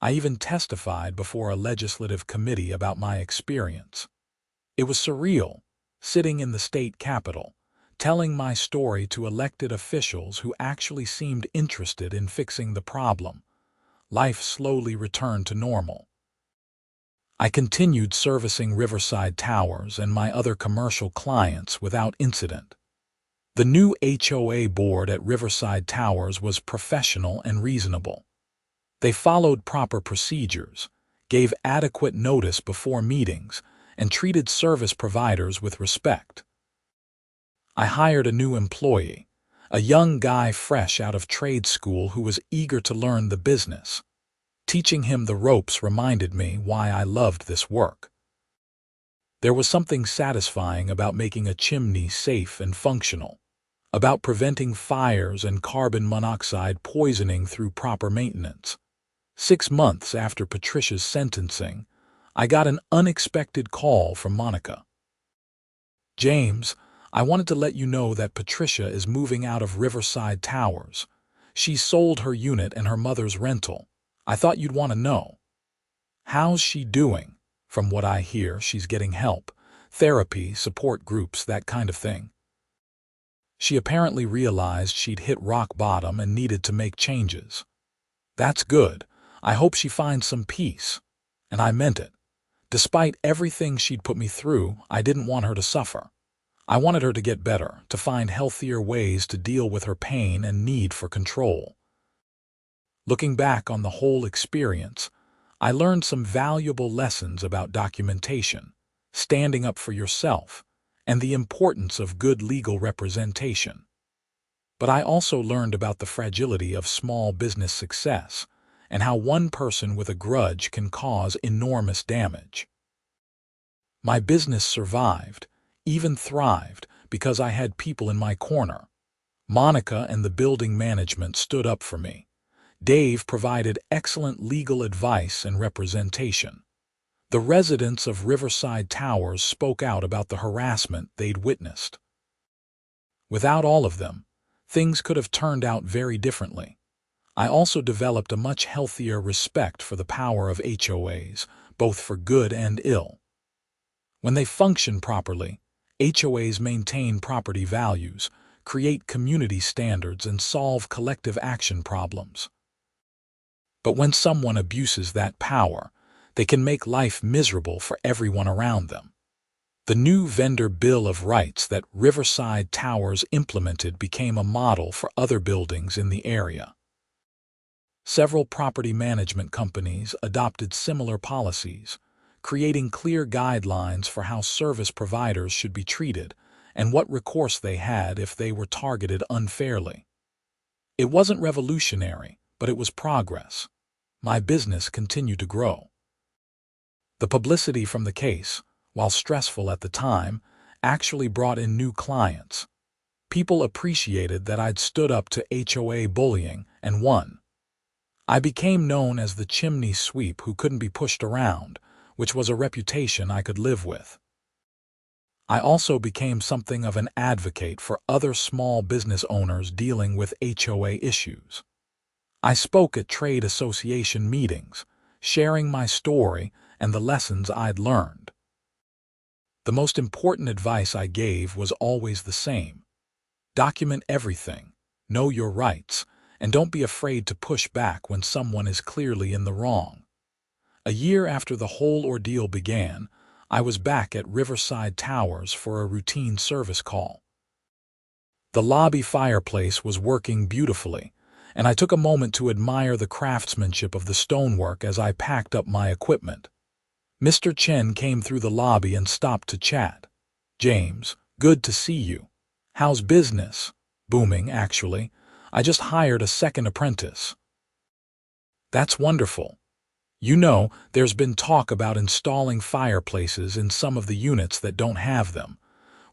I even testified before a legislative committee about my experience. It was surreal, sitting in the state capitol, telling my story to elected officials who actually seemed interested in fixing the problem. Life slowly returned to normal. I continued servicing Riverside Towers and my other commercial clients without incident. The new HOA board at Riverside Towers was professional and reasonable. They followed proper procedures, gave adequate notice before meetings, and treated service providers with respect. I hired a new employee, a young guy fresh out of trade school who was eager to learn the business. Teaching him the ropes reminded me why I loved this work. There was something satisfying about making a chimney safe and functional, about preventing fires and carbon monoxide poisoning through proper maintenance. 6 months after Patricia's sentencing, I got an unexpected call from Monica. "James, I wanted to let you know that Patricia is moving out of Riverside Towers. She sold her unit and her mother's rental. I thought you'd want to know." "How's she doing?" "From what I hear, she's getting help, therapy, support groups, that kind of thing. She apparently realized she'd hit rock bottom and needed to make changes." "That's good. I hope she finds some peace." And I meant it. Despite everything she'd put me through, I didn't want her to suffer. I wanted her to get better, to find healthier ways to deal with her pain and need for control. Looking back on the whole experience, I learned some valuable lessons about documentation, standing up for yourself, and the importance of good legal representation. But I also learned about the fragility of small business success and how one person with a grudge can cause enormous damage. My business survived, even thrived, because I had people in my corner. Monica and the building management stood up for me. Dave provided excellent legal advice and representation. The residents of Riverside Towers spoke out about the harassment they'd witnessed. Without all of them, things could have turned out very differently. I also developed a much healthier respect for the power of HOAs, both for good and ill. When they function properly, HOAs maintain property values, create community standards, and solve collective action problems. But when someone abuses that power, they can make life miserable for everyone around them. The new Vendor Bill of Rights that Riverside Towers implemented became a model for other buildings in the area. Several property management companies adopted similar policies, creating clear guidelines for how service providers should be treated and what recourse they had if they were targeted unfairly. It wasn't revolutionary, but it was progress. My business continued to grow. The publicity from the case, while stressful at the time, actually brought in new clients. People appreciated that I'd stood up to HOA bullying and won. I became known as the chimney sweep who couldn't be pushed around, which was a reputation I could live with. I also became something of an advocate for other small business owners dealing with HOA issues. I spoke at trade association meetings, sharing my story and the lessons I'd learned. The most important advice I gave was always the same. Document everything, know your rights, and don't be afraid to push back when someone is clearly in the wrong. A year after the whole ordeal began, I was back at Riverside Towers for a routine service call. The lobby fireplace was working beautifully, and I took a moment to admire the craftsmanship of the stonework as I packed up my equipment. Mr. Chen came through the lobby and stopped to chat. "James, good to see you. How's business?" "Booming, actually. I just hired a second apprentice." "That's wonderful. You know, there's been talk about installing fireplaces in some of the units that don't have them.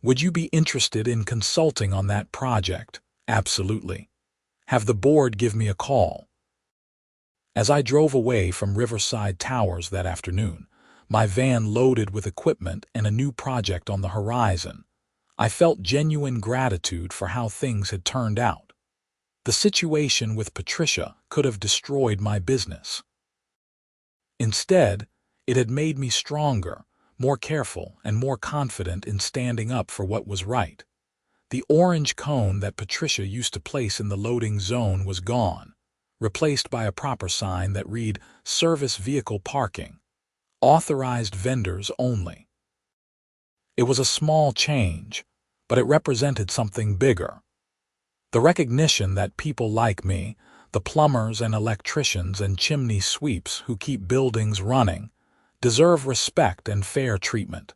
Would you be interested in consulting on that project?" "Absolutely. Have the board give me a call." As I drove away from Riverside Towers that afternoon, my van loaded with equipment and a new project on the horizon, I felt genuine gratitude for how things had turned out. The situation with Patricia could have destroyed my business. Instead, it had made me stronger, more careful, and more confident in standing up for what was right. The orange cone that Patricia used to place in the loading zone was gone, replaced by a proper sign that read "Service Vehicle Parking. Authorized vendors only." It was a small change, but it represented something bigger. The recognition that people like me, the plumbers and electricians and chimney sweeps who keep buildings running, deserve respect and fair treatment.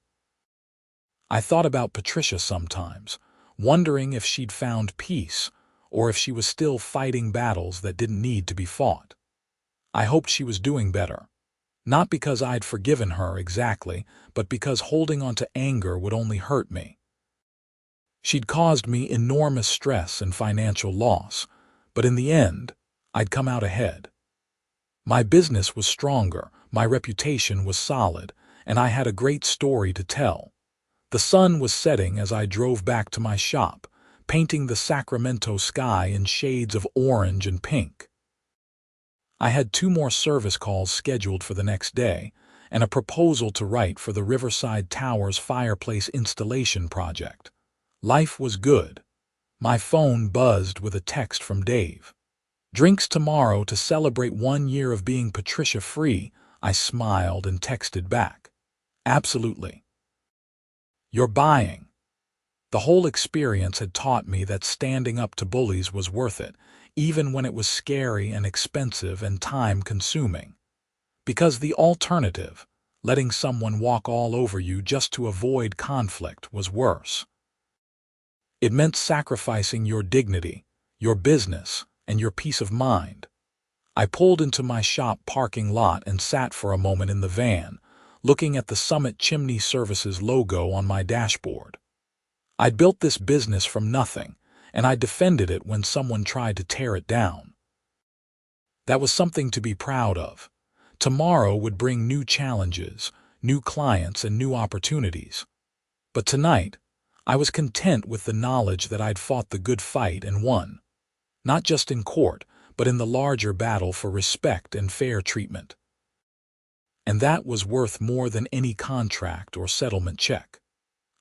I thought about Patricia sometimes, wondering if she'd found peace or if she was still fighting battles that didn't need to be fought. I hoped she was doing better. Not because I'd forgiven her exactly, but because holding on to anger would only hurt me. She'd caused me enormous stress and financial loss, but in the end, I'd come out ahead. My business was stronger, my reputation was solid, and I had a great story to tell. The sun was setting as I drove back to my shop, painting the Sacramento sky in shades of orange and pink. I had 2 more service calls scheduled for the next day, and a proposal to write for the Riverside Towers fireplace installation project. Life was good. My phone buzzed with a text from Dave. "Drinks tomorrow to celebrate 1 year of being Patricia-free," I smiled and texted back. "Absolutely. You're buying." The whole experience had taught me that standing up to bullies was worth it, even when it was scary and expensive and time-consuming. Because the alternative, letting someone walk all over you just to avoid conflict, was worse. It meant sacrificing your dignity, your business, and your peace of mind. I pulled into my shop parking lot and sat for a moment in the van, looking at the Summit Chimney Services logo on my dashboard. I'd built this business from nothing, and I defended it when someone tried to tear it down. That was something to be proud of. Tomorrow would bring new challenges, new clients, and new opportunities. But tonight, I was content with the knowledge that I'd fought the good fight and won. Not just in court, but in the larger battle for respect and fair treatment. And that was worth more than any contract or settlement check.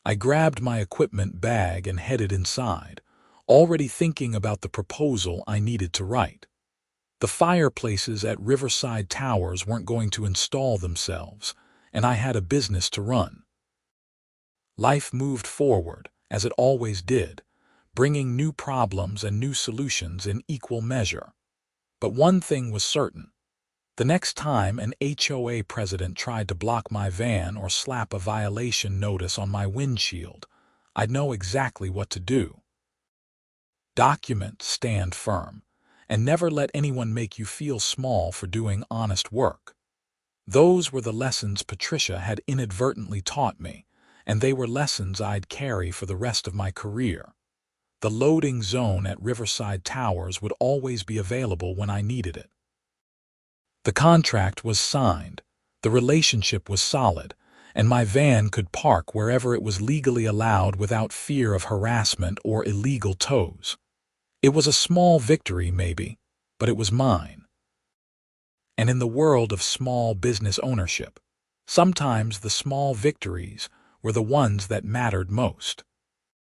I grabbed my equipment bag and headed inside, already thinking about the proposal I needed to write. The fireplaces at Riverside Towers weren't going to install themselves, and I had a business to run. Life moved forward, as it always did, bringing new problems and new solutions in equal measure. But one thing was certain. The next time an HOA president tried to block my van or slap a violation notice on my windshield, I'd know exactly what to do. Document, stand firm, and never let anyone make you feel small for doing honest work. Those were the lessons Patricia had inadvertently taught me, and they were lessons I'd carry for the rest of my career. The loading zone at Riverside Towers would always be available when I needed it. The contract was signed, the relationship was solid, and my van could park wherever it was legally allowed without fear of harassment or illegal tows. It was a small victory, maybe, but it was mine. And in the world of small business ownership, sometimes the small victories were the ones that mattered most.